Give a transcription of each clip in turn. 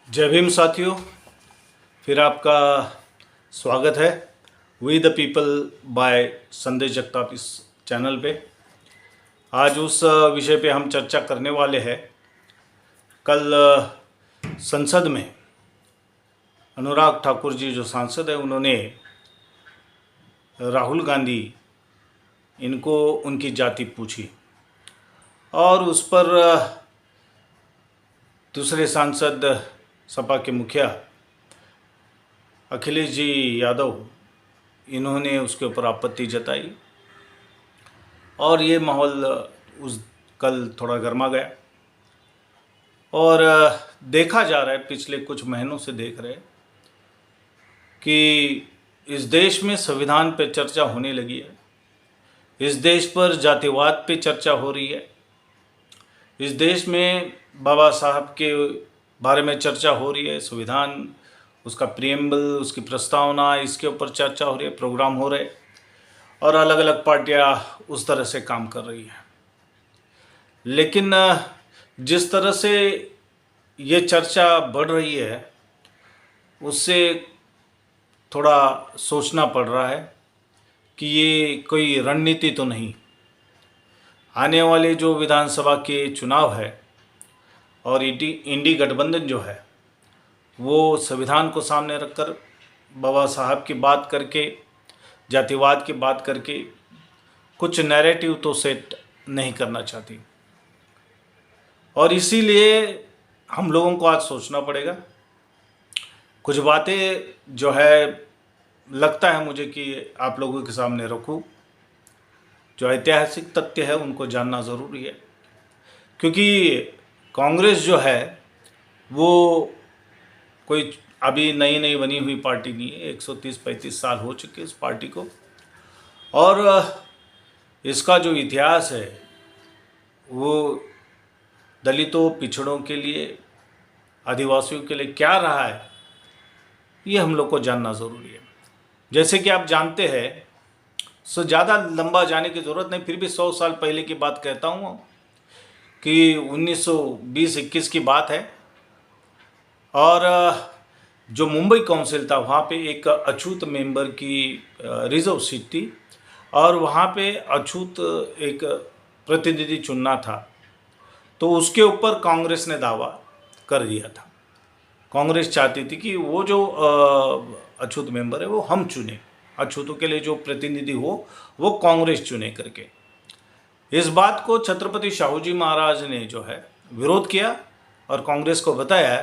जय भीम साथियों, फिर आपका स्वागत है वी द पीपल बाय संदेश जगताप इस चैनल पे। आज उस विषय पे हम चर्चा करने वाले हैं। कल संसद में अनुराग ठाकुर जी जो सांसद है, उन्होंने राहुल गांधी इनको उनकी जाति पूछी और उस पर दूसरे सांसद सपा के मुखिया अखिलेश जी यादव इन्होंने उसके ऊपर आपत्ति जताई और ये माहौल उस कल थोड़ा गर्मा गया। और देखा जा रहा है, पिछले कुछ महीनों से देख रहे हैं कि इस देश में संविधान पे चर्चा होने लगी है, इस देश पर जातिवाद पे चर्चा हो रही है, इस देश में बाबा साहब के बारे में चर्चा हो रही है, संविधान उसका प्रियम्बल, उसकी प्रस्तावना, इसके ऊपर चर्चा हो रही है, प्रोग्राम हो रहे और अलग अलग पार्टियां उस तरह से काम कर रही हैं। लेकिन जिस तरह से ये चर्चा बढ़ रही है उससे थोड़ा सोचना पड़ रहा है कि ये कोई रणनीति तो नहीं। आने वाले जो विधानसभा के चुनाव है और इंडी गठबंधन जो है वो संविधान को सामने रखकर बाबा साहब की बात करके, जातिवाद की बात करके कुछ नैरेटिव तो सेट नहीं करना चाहती और इसीलिए हम लोगों को आज सोचना पड़ेगा। कुछ बातें जो है लगता है मुझे कि आप लोगों के सामने रखूं। जो ऐतिहासिक तथ्य है उनको जानना ज़रूरी है, क्योंकि कांग्रेस जो है वो कोई अभी नई नई बनी हुई पार्टी नहीं है। 130-35 साल हो चुके इस पार्टी को और इसका जो इतिहास है वो दलितों, पिछड़ों के लिए, आदिवासियों के लिए क्या रहा है, ये हम लोग को जानना ज़रूरी है। जैसे कि आप जानते हैं, सो ज़्यादा लंबा जाने की ज़रूरत नहीं, फिर भी 100 साल पहले की बात कहता हूँ कि 1920-21 की बात है और जो मुंबई काउंसिल था वहाँ पे एक अछूत मेंबर की रिजर्व सीट थी और वहाँ पे अछूत एक प्रतिनिधि चुनना था, तो उसके ऊपर कांग्रेस ने दावा कर दिया था। कांग्रेस चाहती थी कि वो जो अछूत मेंबर है वो हम चुने, अछूतों के लिए जो प्रतिनिधि हो वो कांग्रेस चुने करके। इस बात को छत्रपति शाहू जी महाराज ने जो है विरोध किया और कांग्रेस को बताया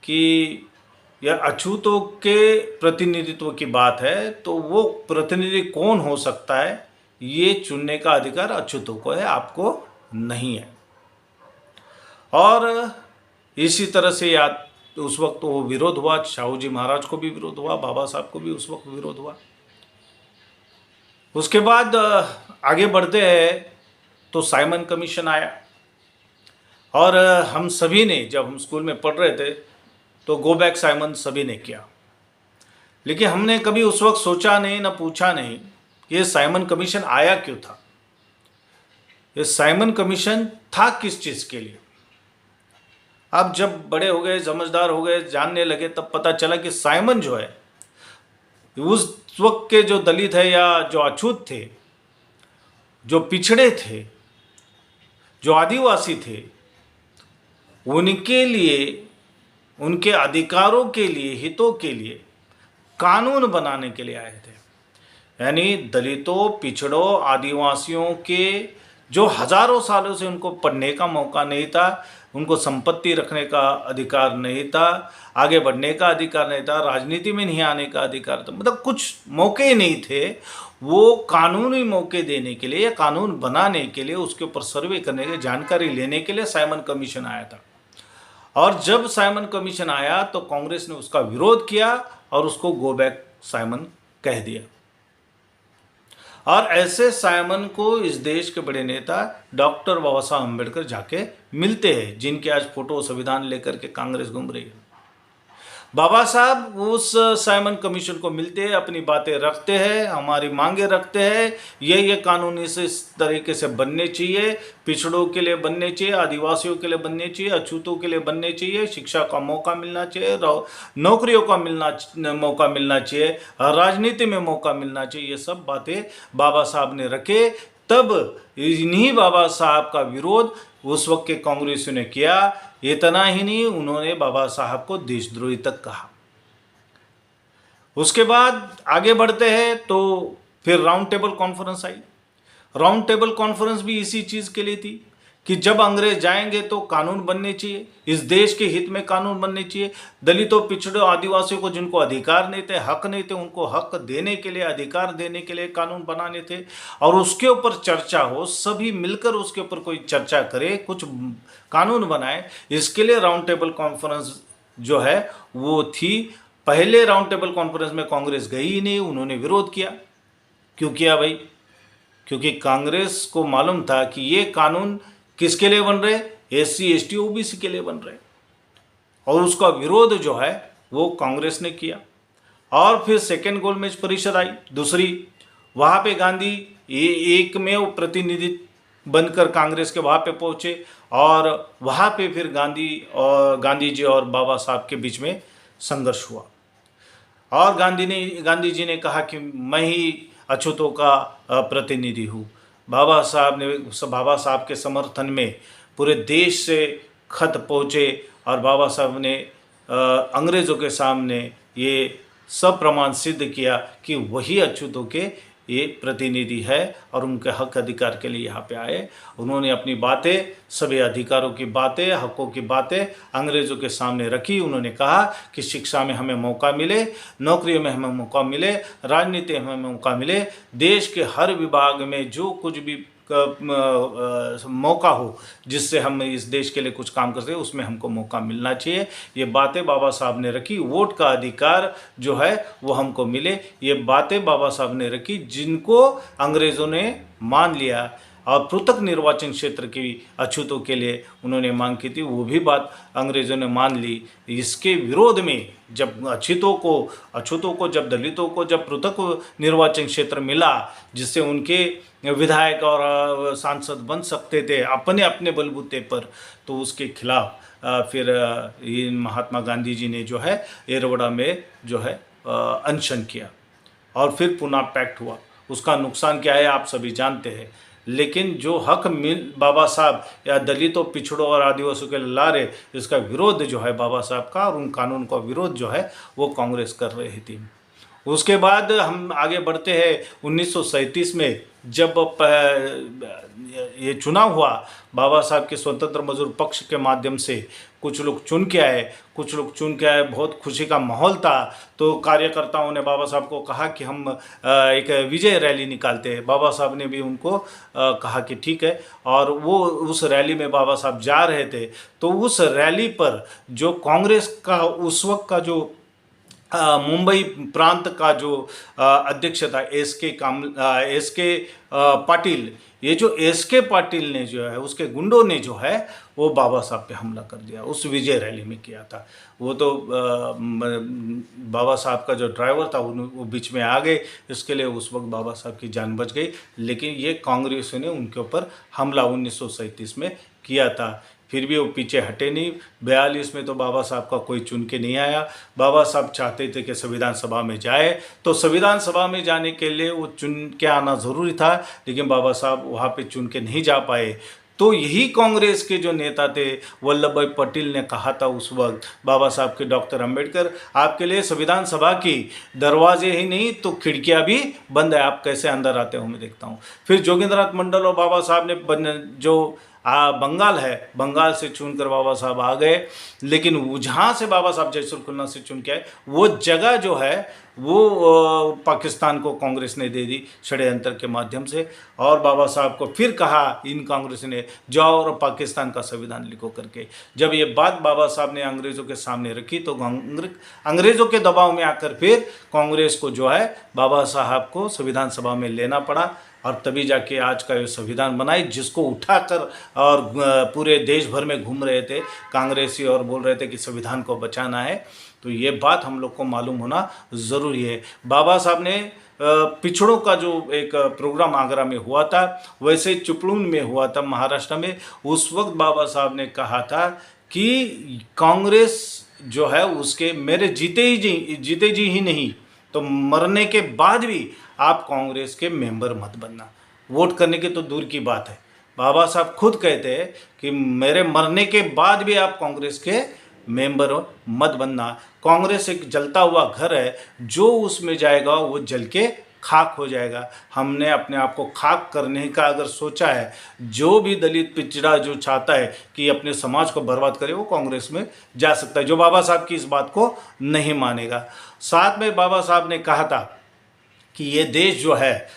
कि यह अछूतों के प्रतिनिधित्व की बात है, तो वो प्रतिनिधि कौन हो सकता है, ये चुनने का अधिकार अछूतों को है, आपको नहीं है। और इसी तरह से याद उस वक्त वो विरोध हुआ, शाहू जी महाराज को भी विरोध हुआ, बाबा साहब को भी उस वक्त विरोध हुआ। उसके बाद आगे बढ़ते हैं तो साइमन कमीशन आया और हम सभी ने, जब हम स्कूल में पढ़ रहे थे तो गो बैक साइमन सभी ने किया, लेकिन हमने कभी उस वक्त सोचा नहीं, ना पूछा नहीं कि ये साइमन कमीशन आया क्यों था, ये साइमन कमीशन था किस चीज़ के लिए। अब जब बड़े हो गए, समझदार हो गए, जानने लगे, तब पता चला कि साइमन जो है उस वक्त के जो दलित है या जो अछूत थे, जो पिछड़े थे, जो आदिवासी थे, उनके लिए, उनके अधिकारों के लिए, हितों के लिए कानून बनाने के लिए आए थे। यानी दलितों, पिछड़ों, आदिवासियों के जो हजारों सालों से उनको पढ़ने का मौका नहीं था, उनको संपत्ति रखने का अधिकार नहीं था, आगे बढ़ने का अधिकार नहीं था, राजनीति में नहीं आने का अधिकार था, मतलब कुछ मौके ही नहीं थे। वो कानूनी मौके देने के लिए या कानून बनाने के लिए, उसके ऊपर सर्वे करने के लिए, जानकारी लेने के लिए साइमन कमीशन आया था। और जब साइमन कमीशन आया तो कांग्रेस ने उसका विरोध किया और उसको गो बैक साइमन कह दिया। और ऐसे साइमन को इस देश के बड़े नेता डॉक्टर बाबा साहब अम्बेडकर जाके मिलते हैं, जिनके आज फोटो संविधान लेकर के कांग्रेस घूम रही है। बाबा साहब उस साइमन कमीशन को मिलते हैं, अपनी बातें रखते हैं, हमारी मांगे रखते हैं, ये कानून इस तरीके से बनने चाहिए, पिछड़ों के लिए बनने चाहिए, आदिवासियों के लिए बनने चाहिए, अछूतों के लिए बनने चाहिए, शिक्षा का मौका मिलना चाहिए, नौकरियों का मौका मिलना चाहिए, राजनीति में मौका मिलना चाहिए। ये सब बातें बाबा साहब ने रखे। तब इन्हीं बाबा साहब का विरोध उस वक्त के कांग्रेसियों ने किया। इतना ही नहीं, उन्होंने बाबा साहब को देशद्रोही तक कहा। उसके बाद आगे बढ़ते हैं तो फिर राउंड टेबल कॉन्फ्रेंस आई। राउंड टेबल कॉन्फ्रेंस भी इसी चीज़ के लिए थी कि जब अंग्रेज जाएंगे तो कानून बनने चाहिए, इस देश के हित में कानून बनने चाहिए। दलितों, पिछड़ों, आदिवासियों को जिनको अधिकार नहीं थे, हक नहीं थे, उनको हक देने के लिए, अधिकार देने के लिए कानून बनाने थे और उसके ऊपर चर्चा हो, सभी मिलकर उसके ऊपर कोई चर्चा करे, कुछ कानून बनाए। इसके लिए राउंड टेबल कॉन्फ्रेंस जो है वो थी। पहले राउंड टेबल कॉन्फ्रेंस में कांग्रेस गई ही नहीं, उन्होंने विरोध किया। क्यों किया भाई? क्योंकि कांग्रेस को मालूम था कि ये कानून किसके लिए बन रहे? SC, ST, OBC के लिए बन रहे। और उसका विरोध जो है वो कांग्रेस ने किया। और फिर सेकेंड गोलमेज परिषद आई, दूसरी। वहाँ पे गांधी एकमेव प्रतिनिधि बनकर कांग्रेस के वहाँ पे पहुँचे और वहाँ पे फिर गांधी जी और बाबा साहब के बीच में संघर्ष हुआ। और गांधी जी ने कहा कि मैं ही अछूतों का प्रतिनिधि हूँ। बाबा साहब के समर्थन में पूरे देश से खत पहुँचे और बाबा साहब ने अंग्रेज़ों के सामने ये सब प्रमाण सिद्ध किया कि वही अछूतों के ये प्रतिनिधि है और उनके हक अधिकार के लिए यहाँ पे आए। उन्होंने अपनी बातें, सभी अधिकारों की बातें, हकों की बातें अंग्रेज़ों के सामने रखी। उन्होंने कहा कि शिक्षा में हमें मौका मिले, नौकरियों में हमें मौका मिले, राजनीति में हमें मौका मिले, देश के हर विभाग में जो कुछ भी मौका हो जिससे हम इस देश के लिए कुछ काम कर सकें, उसमें हमको मौका मिलना चाहिए। ये बातें बाबा साहब ने रखी। वोट का अधिकार जो है वो हमको मिले, ये बातें बाबा साहब ने रखी, जिनको अंग्रेज़ों ने मान लिया। और पृथक निर्वाचन क्षेत्र की अछूतों के लिए उन्होंने मांग की थी, वो भी बात अंग्रेज़ों ने मान ली। इसके विरोध में जब अछूतों को जब दलितों को जब पृथक निर्वाचन क्षेत्र मिला, जिससे उनके विधायक और सांसद बन सकते थे अपने अपने बलबूते पर, तो उसके खिलाफ फिर महात्मा गांधी जी ने जो है एरवड़ा में जो है अनशन किया और फिर पुणे पैक्ट हुआ। उसका नुकसान क्या है आप सभी जानते हैं। लेकिन जो हक बाबा साहब या दलितों, पिछड़ों और आदिवासियों के ला रहे, इसका विरोध जो है बाबा साहब का और उन कानून का विरोध जो है वो कांग्रेस कर रही थी। उसके बाद हम आगे बढ़ते हैं 1937 में, जब ये चुनाव हुआ बाबा साहब के स्वतंत्र मजदूर पक्ष के माध्यम से कुछ लोग चुन के आए, बहुत खुशी का माहौल था। तो कार्यकर्ताओं ने बाबा साहब को कहा कि हम एक विजय रैली निकालते हैं। बाबा साहब ने भी उनको कहा कि ठीक है, और वो उस रैली में बाबा साहब जा रहे थे। तो उस रैली पर जो कांग्रेस का उस वक्त का जो मुंबई प्रांत का जो अध्यक्ष था एसके पाटिल, ये जो एसके पाटिल ने जो है, उसके गुंडों ने जो है वो बाबा साहब पे हमला कर दिया, उस विजय रैली में किया था। वो तो बाबा साहब का जो ड्राइवर था वो बीच में आ गए, इसके लिए उस वक्त बाबा साहब की जान बच गई। लेकिन ये कांग्रेस ने उनके ऊपर हमला 1937 में किया था। फिर भी वो पीछे हटे नहीं। 42 में तो बाबा साहब का कोई चुन के नहीं आया। बाबा साहब चाहते थे कि संविधान सभा में जाए, तो संविधान सभा में जाने के लिए वो चुन के आना ज़रूरी था, लेकिन बाबा साहब वहाँ पे चुन के नहीं जा पाए। तो यही कांग्रेस के जो नेता थे वल्लभ भाई पटेल ने कहा था उस वक्त बाबा साहब के, डॉक्टर अंबेडकर आपके लिए संविधान सभा की दरवाजे ही नहीं तो खिड़कियां भी बंद है, आप कैसे अंदर आते हो मैं देखता हूँ। फिर जोगिंद्रनाथ मंडल और बाबा साहब ने जो बंगाल है, बंगाल से चुनकर बाबा साहब आ गए। लेकिन जहाँ से बाबा साहब जयसुर खुलना से चुन के आए, वो जगह जो है वो पाकिस्तान को कांग्रेस ने दे दी षड्यंत्र के माध्यम से। और बाबा साहब को फिर कहा इन कांग्रेस ने, जाओ और पाकिस्तान का संविधान लिखो करके। जब ये बात बाबा साहब ने अंग्रेज़ों के सामने रखी तो अंग्रेज़ों के दबाव में आकर फिर कांग्रेस को जो है बाबा साहब को संविधान सभा में लेना पड़ा। और तभी जाके आज का ये संविधान बनाई, जिसको उठाकर और पूरे देश भर में घूम रहे थे कांग्रेसी और बोल रहे थे कि संविधान को बचाना है। तो ये बात हम लोग को मालूम होना ज़रूरी है। बाबा साहब ने पिछड़ों का जो एक प्रोग्राम आगरा में हुआ था, वैसे चिपळूण में हुआ था महाराष्ट्र में। उस वक्त बाबा साहब ने कहा था कि कांग्रेस जो है उसके मेरे जीते जी ही नहीं तो मरने के बाद भी आप कांग्रेस के मेंबर मत बनना। वोट करने की तो दूर की बात है, बाबा साहब खुद कहते हैं कि मेरे मरने के बाद भी आप कांग्रेस के मेंबर मत बनना। कांग्रेस एक जलता हुआ घर है, जो उसमें जाएगा वो जल के खाक हो जाएगा। हमने अपने आप को खाक करने का अगर सोचा है, जो भी दलित पिछड़ा जो चाहता है कि अपने समाज को बर्बाद करे, वो कांग्रेस में जा सकता है, जो बाबा साहब की इस बात को नहीं मानेगा। साथ में बाबा साहब ने कहा था कि ये देश जो है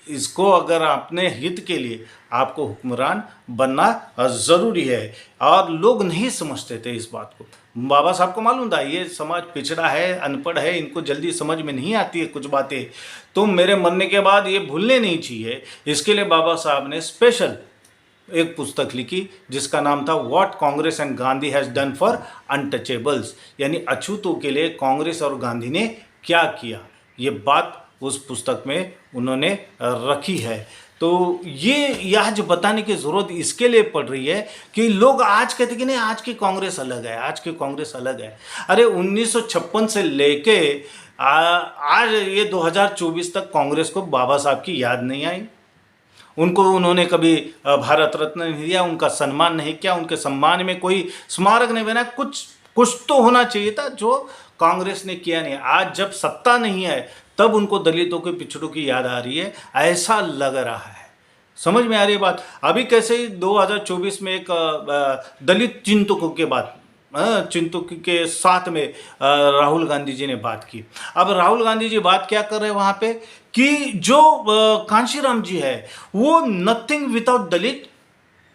इसको अगर अपने हित के लिए आपको हुक्मरान बनना ज़रूरी है, और लोग नहीं समझते थे इस बात को। बाबा साहब को मालूम था ये समाज पिछड़ा है, अनपढ़ है, इनको जल्दी समझ में नहीं आती है कुछ बातें, तो मेरे मरने के बाद ये भूलने नहीं चाहिए। इसके लिए बाबा साहब ने स्पेशल एक पुस्तक लिखी जिसका नाम था what Congress and Gandhi has done for untouchables, यानी अछूतों के लिए कांग्रेस और गांधी ने क्या किया। ये बात उस पुस्तक में उन्होंने रखी है। तो ये आज बताने की ज़रूरत इसके लिए पड़ रही है कि लोग आज कहते कि नहीं आज की कांग्रेस अलग है, आज की कांग्रेस अलग है। अरे 1956 से लेके आज ये 2024 तक कांग्रेस को बाबा साहब की याद नहीं आई, उनको उन्होंने कभी भारत रत्न नहीं दिया, उनका सम्मान नहीं किया, उनके सम्मान में कोई स्मारक नहीं बना। कुछ तो होना चाहिए था जो कांग्रेस ने किया नहीं। आज जब सत्ता नहीं है तब उनको दलितों के पिछड़ों की याद आ रही है, ऐसा लग रहा है। समझ में आ रही है बात। अभी कैसे 2024 में एक दलित चिंतकों के बाद चिंतक के साथ में राहुल गांधी जी ने बात की। अब राहुल गांधी जी बात क्या कर रहे हैं वहाँ पे कि जो कांशीराम जी है वो नथिंग विदाउट दलित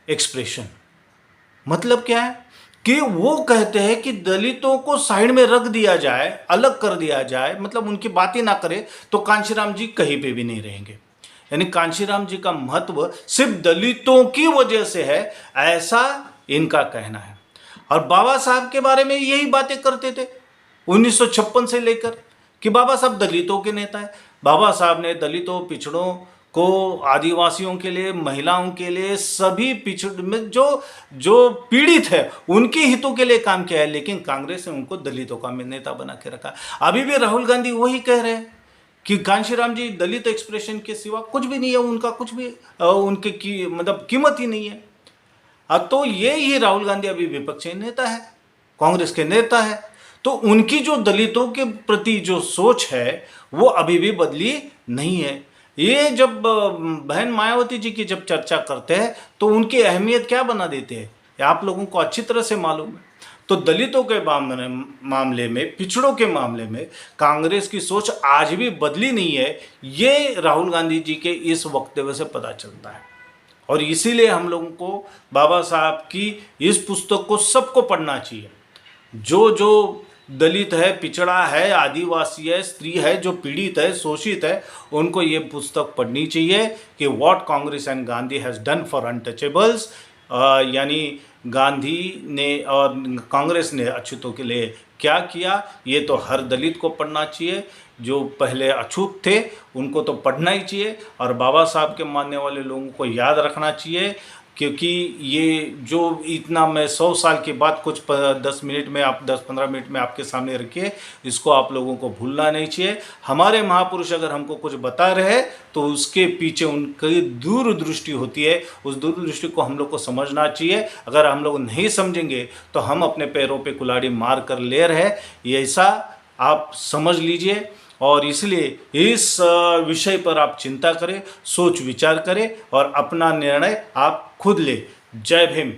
एक्सप्रेशन। मतलब क्या है कि वो कहते हैं कि दलितों को साइड में रख दिया जाए, अलग कर दिया जाए, मतलब उनकी बातें ना करे तो कांशीराम जी कहीं पे भी नहीं रहेंगे। यानी कांशीराम जी का महत्व सिर्फ दलितों की वजह से है, ऐसा इनका कहना है। और बाबा साहब के बारे में यही बातें करते थे 1956 से लेकर कि बाबा साहब दलितों के नेता है। बाबा साहब ने दलितों, पिछड़ों को, आदिवासियों के लिए, महिलाओं के लिए, सभी पिछड़ में जो पीड़ित है उनके हितों के लिए काम किया है। लेकिन कांग्रेस ने उनको दलितों का नेता बना के रखा। अभी भी राहुल गांधी वही कह रहे हैं कि कांशीराम जी दलित एक्सप्रेशन के सिवा कुछ भी नहीं है, उनका कुछ भी उनके मतलब कीमत ही नहीं है। तो ये ही राहुल गांधी अभी विपक्षी नेता है, कांग्रेस के नेता है, तो उनकी जो दलितों के प्रति जो सोच है वो अभी भी बदली नहीं है। ये जब बहन मायावती जी की जब चर्चा करते हैं तो उनकी अहमियत क्या बना देते हैं, आप लोगों को अच्छी तरह से मालूम है। तो दलितों के मामले में, पिछड़ों के मामले में कांग्रेस की सोच आज भी बदली नहीं है, ये राहुल गांधी जी के इस वक्तव्य से पता चलता है। और इसीलिए हम लोगों को बाबा साहब की इस पुस्तक को सबको पढ़ना चाहिए। जो दलित है, पिछड़ा है, आदिवासी है, स्त्री है, जो पीड़ित है, शोषित है, उनको ये पुस्तक पढ़नी चाहिए कि what Congress and Gandhi has done for untouchables, यानी गांधी ने और कांग्रेस ने अछूतों के लिए क्या किया। ये तो हर दलित को पढ़ना चाहिए, जो पहले अछूत थे उनको तो पढ़ना ही चाहिए, और बाबा साहब के मानने वाले लोगों को याद रखना चाहिए। क्योंकि ये जो इतना मैं 100 साल के बाद कुछ 10-15 मिनट में आपके सामने रखिए, इसको आप लोगों को भूलना नहीं चाहिए। हमारे महापुरुष अगर हमको कुछ बता रहे हैं तो उसके पीछे उनकी दूरदृष्टि होती है, उस दूरदृष्टि को हम लोग को समझना चाहिए। अगर हम लोग नहीं समझेंगे तो हम अपने पैरों पे कुल्हाड़ी मार कर ले रहे हैं, ये ऐसा आप समझ लीजिए। और इसलिए इस विषय पर आप चिंता करें, सोच विचार करें और अपना निर्णय आप खुद ले। जय भीम।